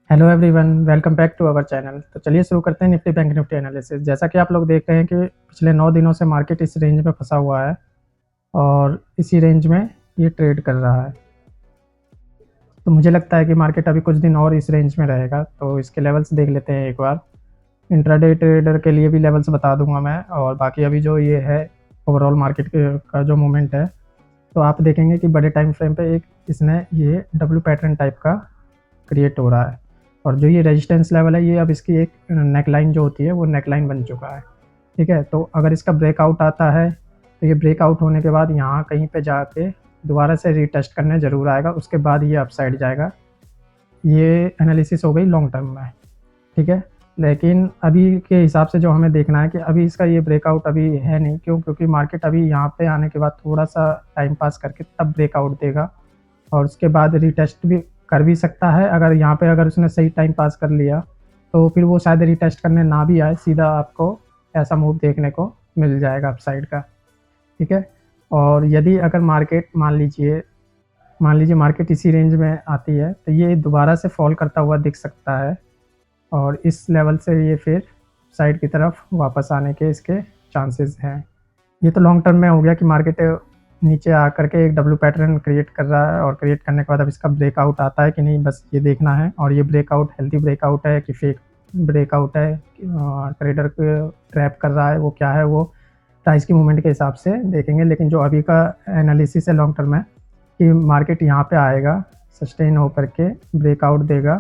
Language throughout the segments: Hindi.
Hello everyone, welcome back to our channel. तो चलिए शुरू करते हैं निफ्टी बैंक निफ्टी एनालिसिस। जैसा कि आप लोग देख रहे हैं कि पिछले 9 दिनों से मार्केट इस रेंज में फंसा हुआ है और इसी रेंज में ये ट्रेड कर रहा है। तो मुझे लगता है कि मार्केट अभी कुछ दिन और इस रेंज में रहेगा। तो इसके लेवल्स देख लेते हैं एक बार। इंट्राडे ट्रेडर के लिए भी लेवल्स बता दूंगा मैं, और बाकी अभी जो ये है ओवरऑल मार्केट का जो मूवमेंट है, तो आप देखेंगे कि बड़े टाइम फ्रेम पे एक इसने ये डब्ल्यू पैटर्न टाइप का क्रिएट हो रहा है। और जो ये रेजिस्टेंस लेवल है, ये अब इसकी एक नेकलाइन जो होती है वो नेकलाइन बन चुका है। ठीक है, तो अगर इसका ब्रेकआउट आता है तो ये ब्रेकआउट होने के बाद यहाँ कहीं पे जाके दोबारा से रीटेस्ट करने ज़रूर आएगा, उसके बाद ये अपसाइड जाएगा। ये एनालिसिस हो गई लॉन्ग टर्म में। ठीक है, लेकिन अभी के हिसाब से जो हमें देखना है कि अभी इसका ये ब्रेकआउट अभी है नहीं। क्यों? क्योंकि मार्केट अभी यहाँ पे आने के बाद थोड़ा सा टाइम पास करके तब ब्रेकआउट देगा, और उसके बाद रीटेस्ट भी कर भी सकता है। अगर यहाँ पे अगर उसने सही टाइम पास कर लिया तो फिर वो शायद रीटेस्ट करने ना भी आए, सीधा आपको ऐसा मूव देखने को मिल जाएगा अपसाइड का। ठीक है, और यदि अगर मार्केट मान लीजिए मार्केट इसी रेंज में आती है तो ये दोबारा से फॉल करता हुआ दिख सकता है, और इस लेवल से ये फिर साइड की तरफ वापस आने के इसके चांसेस हैं। ये तो लॉन्ग टर्म में हो गया कि मार्केट नीचे आकर के एक डब्ल्यू पैटर्न क्रिएट कर रहा है, और क्रिएट करने के बाद अब इसका ब्रेकआउट आता है कि नहीं, बस ये देखना है। और ये ब्रेकआउट हेल्थी ब्रेकआउट है कि फेक ब्रेकआउट है, ट्रेडर को ट्रैप कर रहा है, वो क्या है वो प्राइस की मूवमेंट के हिसाब से देखेंगे। लेकिन जो अभी का एनालिसिस है लॉन्ग टर्म में, कि मार्केट यहाँ पे आएगा, सस्टेन होकर के ब्रेकआउट देगा,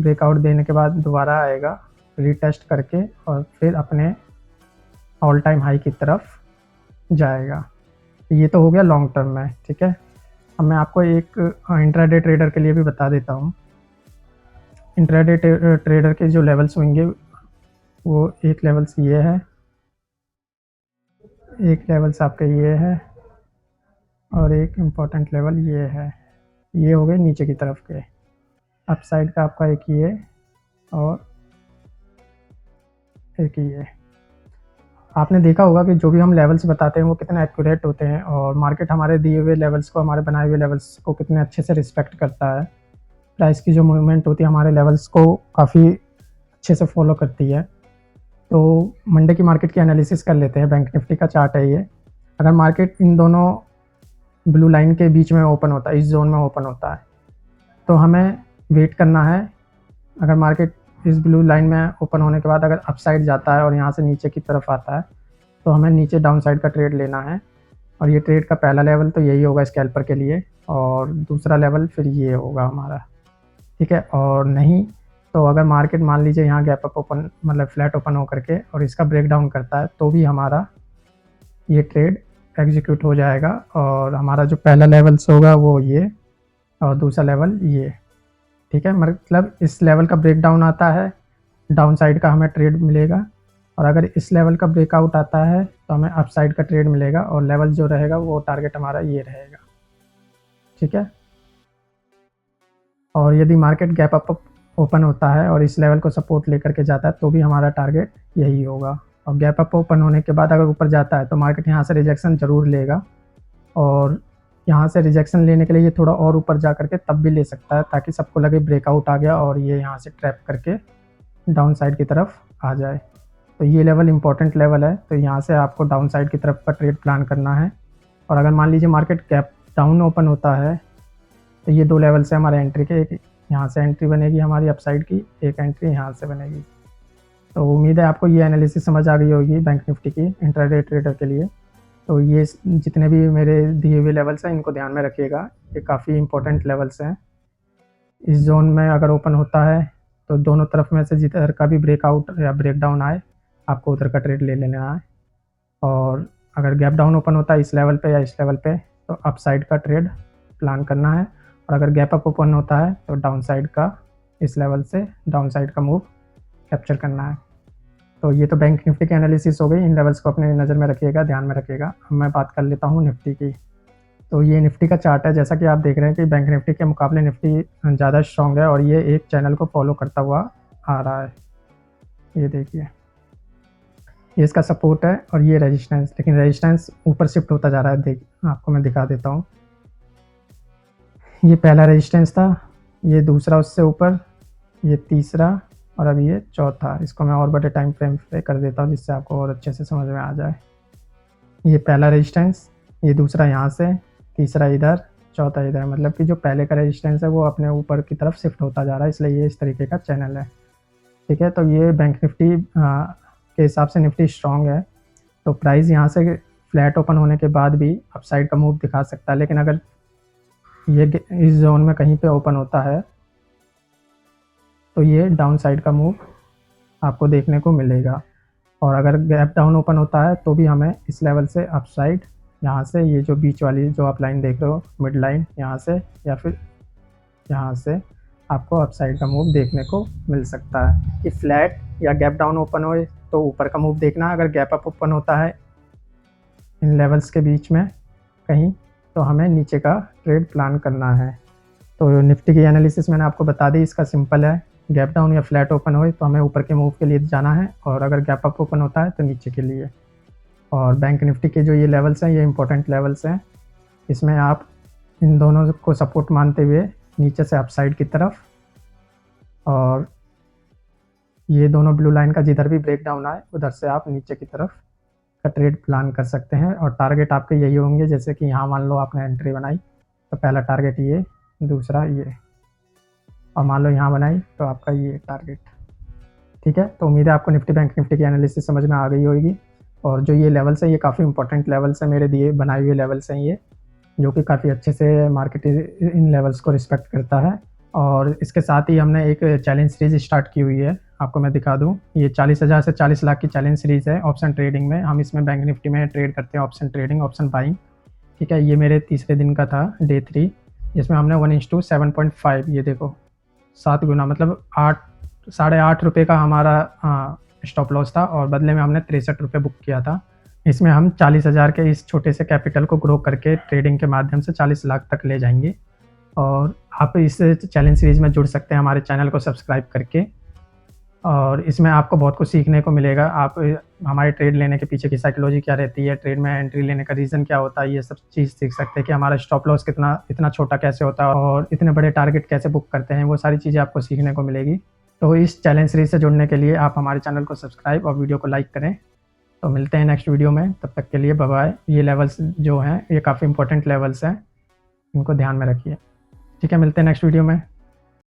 ब्रेकआउट देने के बाद दोबारा आएगा रीटेस्ट करके, और फिर अपने ऑल टाइम हाई की तरफ जाएगा। ये तो हो गया लॉन्ग टर्म में। ठीक है, अब मैं आपको एक इंट्राडे ट्रेडर के लिए भी बता देता हूँ। इंट्राडे ट्रेडर के जो लेवल्स होंगे वो एक लेवल्स ये है, एक लेवल्स आपके ये है, और एक इम्पोर्टेंट लेवल ये है। ये हो गए नीचे की तरफ के। अप साइड का आपका एक ये और एक ये। आपने देखा होगा कि जो भी हम लेवल्स बताते हैं वो कितने एक्यूरेट होते हैं, और मार्केट हमारे दिए हुए लेवल्स को, हमारे बनाए हुए लेवल्स को कितने अच्छे से रिस्पेक्ट करता है। प्राइस की जो मूवमेंट होती है हमारे लेवल्स को काफ़ी अच्छे से फॉलो करती है। तो मंडे की मार्केट की एनालिसिस कर लेते हैं। बैंक निफ्टी का चार्ट है ये। अगर मार्केट इन दोनों ब्लू लाइन के बीच में ओपन होता है, इस जोन में ओपन होता है, तो हमें वेट करना है। अगर मार्केट इस ब्लू लाइन में ओपन होने के बाद अगर अपसाइड जाता है और यहाँ से नीचे की तरफ आता है, तो हमें नीचे डाउन साइड का ट्रेड लेना है। और ये ट्रेड का पहला लेवल तो यही होगा स्कैल्पर के लिए, और दूसरा लेवल फिर ये होगा हमारा। ठीक है, और नहीं तो अगर मार्केट मान लीजिए यहाँ गैप अप ओपन, मतलब फ्लैट ओपन होकर के, और इसका ब्रेक डाउन करता है, तो भी हमारा ये ट्रेड एग्जीक्यूट हो जाएगा। और हमारा जो पहला लेवल्स होगा वो ये, और दूसरा लेवल ये। ठीक है, मतलब इस लेवल का ब्रेक डाउन आता है, डाउन साइड का हमें ट्रेड मिलेगा, और अगर इस लेवल का ब्रेकआउट आता है तो हमें अप साइड का ट्रेड मिलेगा, और लेवल जो रहेगा वो टारगेट हमारा ये रहेगा। ठीक है, और यदि मार्केट गैप अप ओपन होता है और इस लेवल को सपोर्ट लेकर के जाता है, तो भी हमारा टारगेट यही होगा। और गैप अप ओपन होने के बाद अगर ऊपर जाता है तो मार्केट यहाँ से रिजेक्शन ज़रूर लेगा, और यहाँ से रिजेक्शन लेने के लिए ये थोड़ा और ऊपर जा करके तब भी ले सकता है, ताकि सबको लगे ब्रेकआउट आ गया और ये यहाँ से ट्रैप करके डाउन साइड की तरफ आ जाए। तो ये लेवल इंपॉर्टेंट लेवल है, तो यहाँ से आपको डाउन साइड की तरफ का ट्रेड प्लान करना है। और अगर मान लीजिए मार्केट गैप डाउन ओपन होता है, तो ये दो लेवल से हमारे एंट्री के, एक यहाँ से एंट्री बनेगी हमारी अपसाइड की, एक एंट्री यहाँ से बनेगी। तो उम्मीद है आपको ये एनालिसिस समझ आ गई होगी बैंक निफ्टी की इंट्राडे ट्रेडर के लिए। तो ये जितने भी मेरे दिए हुए लेवल्स हैं इनको ध्यान में रखिएगा, ये काफ़ी इंपॉर्टेंट लेवल्स हैं। इस जोन में अगर ओपन होता है तो दोनों तरफ में से जिधर का भी ब्रेकआउट या ब्रेक डाउन आए, आपको उधर का ट्रेड ले लेना है। और अगर गैप डाउन ओपन होता है इस लेवल पे या इस लेवल पे, तो अप साइड का ट्रेड प्लान करना है। और अगर गैप अप ओपन होता है तो डाउन साइड का, इस लेवल से डाउन साइड का मूव कैप्चर करना है। तो ये तो बैंक निफ्टी की एनालिसिस हो गई। इन लेवल्स को अपने नज़र में रखिएगा, ध्यान में रखिएगा। अब मैं बात कर लेता हूँ निफ्टी की। तो ये निफ्टी का चार्ट है। जैसा कि आप देख रहे हैं कि बैंक निफ्टी के मुकाबले निफ्टी ज़्यादा स्ट्रॉन्ग है, और ये एक चैनल को फॉलो करता हुआ आ रहा है। ये देखिए, ये इसका सपोर्ट है और ये रेजिस्टेंस, लेकिन रेजिस्टेंस ऊपर शिफ्ट होता जा रहा है। आपको मैं दिखा देता हूँ। ये पहला रेजिस्टेंस था, ये दूसरा उससे ऊपर, ये तीसरा और अभी ये चौथा। इसको मैं और बड़े टाइम फ्रेम पे कर देता हूँ जिससे आपको और अच्छे से समझ में आ जाए। ये पहला रेजिस्टेंस, ये दूसरा यहाँ से, तीसरा इधर, चौथा इधर। मतलब कि जो पहले का रेजिस्टेंस है वो अपने ऊपर की तरफ शिफ्ट होता जा रहा है, इसलिए ये इस तरीके का चैनल है। ठीक है, तो ये बैंक निफ्टी के हिसाब से निफ्टी स्ट्रॉन्ग है। तो प्राइस यहाँ से फ्लैट ओपन होने के बाद भी अपसाइड का मूव दिखा सकता है, लेकिन अगर ये इस जोन में कहीं पे ओपन होता है तो ये डाउन साइड का मूव आपको देखने को मिलेगा। और अगर गैप डाउन ओपन होता है तो भी हमें इस लेवल से अपसाइड, यहाँ से ये जो बीच वाली जो आप लाइन देख रहे हो मिड लाइन, यहाँ से या फिर यहाँ से आपको अपसाइड का मूव देखने को मिल सकता है। कि फ्लैट या गैप डाउन ओपन हो तो ऊपर का मूव देखना, अगर गैप अप ओपन होता है इन लेवल्स के बीच में कहीं तो हमें नीचे का ट्रेड प्लान करना है। तो निफ्टी की एनालिसिस मैंने आपको बता दी, इसका सिंपल है। गैप डाउन या फ्लैट ओपन हो तो हमें ऊपर के मूव के लिए जाना है, और अगर गैप अप ओपन होता है तो नीचे के लिए। और बैंक निफ्टी के जो ये लेवल्स हैं ये इंपॉर्टेंट लेवल्स हैं, इसमें आप इन दोनों को सपोर्ट मानते हुए नीचे से अपसाइड की तरफ, और ये दोनों ब्लू लाइन का जिधर भी ब्रेक डाउन आए उधर से आप नीचे की तरफ का ट्रेड प्लान कर सकते हैं। और टारगेट आपके यही होंगे, जैसे कि यहाँ मान लो आपने एंट्री बनाई तो पहला टारगेट ये, दूसरा ये, और मान लो यहाँ बनाई तो आपका ये टारगेट। ठीक है, तो उम्मीद है आपको निफ्टी बैंक निफ्टी की एनालिसिस समझ में आ गई होगी। और जो ये लेवल्स हैं ये काफ़ी इंपॉर्टेंट लेवल्स हैं, मेरे दिए बनाए हुए लेवल्स हैं ये, जो कि काफ़ी अच्छे से मार्केट इन लेवल्स को रिस्पेक्ट करता है। और इसके साथ ही हमने एक चैलेंज सीरीज स्टार्ट की हुई है, आपको मैं दिखा दूं। ये 40,000 से 40 लाख की चैलेंज सीरीज़ है ऑप्शन ट्रेडिंग में। हम इसमें बैंक निफ्टी में ट्रेड करते हैं ऑप्शन ट्रेडिंग, ऑप्शन बाइंग। ठीक है, ये मेरे तीसरे दिन का था, डे 3। इसमें हमने 1:7.5, ये देखो 7 गुना, मतलब 8 रुपये का हमारा स्टॉप लॉस था, और बदले में हमने 63 रुपये बुक किया था। इसमें हम 40,000 के इस छोटे से कैपिटल को ग्रो करके ट्रेडिंग के माध्यम से 40 लाख तक ले जाएंगे। और आप इस चैलेंज सीरीज़ में जुड़ सकते हैं हमारे चैनल को सब्सक्राइब करके, और इसमें आपको बहुत कुछ सीखने को मिलेगा। आप हमारे ट्रेड लेने के पीछे की साइकोलॉजी क्या रहती है, ट्रेड में एंट्री लेने का रीज़न क्या होता है, ये सब चीज़ सीख सकते हैं कि हमारा स्टॉप लॉस इतना छोटा कैसे होता है, और इतने बड़े टारगेट कैसे बुक करते हैं, वो सारी चीज़ें आपको सीखने को मिलेगी। तो इस चैलेंज सीरीज से जुड़ने के लिए आप हमारे चैनल को सब्सक्राइब और वीडियो को लाइक करें। तो मिलते हैं नेक्स्ट वीडियो में, तब तक के लिए बाय बाय। ये लेवल्स जो हैं ये काफ़ी इंपॉर्टेंट लेवल्स हैं, इनको ध्यान में रखिए। ठीक है, मिलते हैं नेक्स्ट वीडियो में।